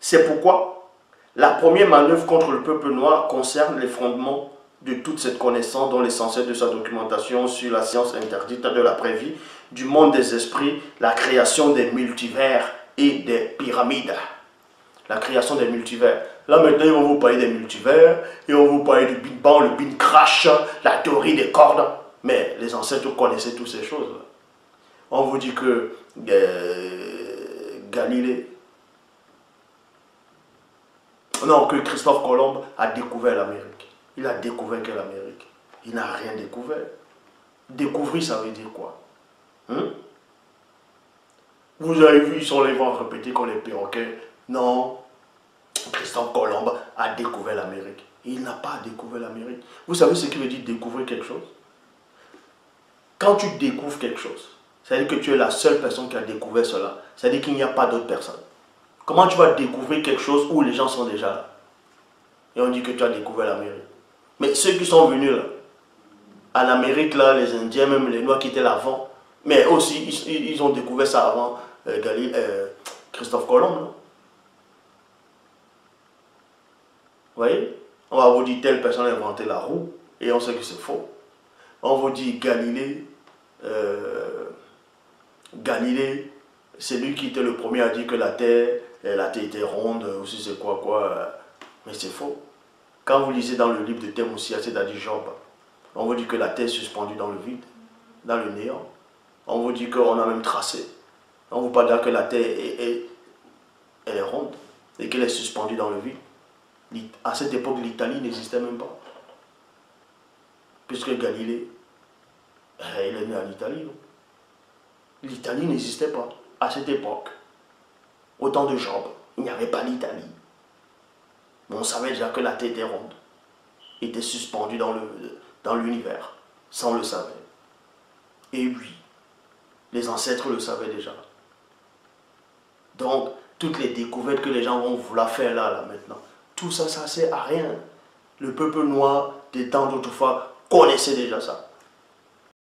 C'est pourquoi la première manœuvre contre le peuple noir concerne les fondements de toute cette connaissance dont l'essentiel de sa documentation sur la science interdite de l'après-vie, du monde des esprits, la création des multivers et des pyramides. La création des multivers. Là maintenant, ils vont vous parler des multivers, et on va vous parler du Big Bang, le Big Crash, la théorie des cordes. Mais les ancêtres connaissaient toutes ces choses. On vous dit que Galilée, non, que Christophe Colomb a découvert l'Amérique. Il a découvert quelle Amérique? Il n'a rien découvert. Découvrir, ça veut dire quoi? Vous avez vu, ils sont les vents répéter comme les perroquets. Non, Christophe Colomb a découvert l'Amérique. Il n'a pas découvert l'Amérique. Vous savez ce qui veut dire découvrir quelque chose? Quand tu découvres quelque chose, c'est-à-dire que tu es la seule personne qui a découvert cela. C'est-à-dire qu'il n'y a pas d'autres personnes. Comment tu vas découvrir quelque chose où les gens sont déjà là? Et on dit que tu as découvert l'Amérique. Mais ceux qui sont venus là, à l'Amérique, là, les Indiens, même les Noirs qui étaient là avant, mais aussi, ils ont découvert ça avant Christophe Colomb. Non? Vous voyez? On va vous dire telle personne a inventé la roue, et on sait que c'est faux. On vous dit Galilée, c'est lui qui était le premier à dire que la Terre était ronde, ou si c'est quoi, mais c'est faux. Quand vous lisez dans le livre de Thème aussi, c'est-à-dire Job, on vous dit que la Terre est suspendue dans le vide, dans le néant. On vous dit qu'on a même tracé. On vous parle que la Terre elle est ronde et qu'elle est suspendue dans le vide. À cette époque, l'Italie n'existait même pas. Puisque Galilée, il est né en Italie. L'Italie n'existait pas à cette époque. Au temps de Job, il n'y avait pas l'Italie. Mais on savait déjà que la Terre était ronde, était suspendue dans l'univers, ça on le savait. Et oui, les ancêtres le savaient déjà. Donc, toutes les découvertes que les gens vont vouloir faire là maintenant, tout ça, ça ne sert à rien. Le peuple noir des temps d'autrefois connaissait déjà ça.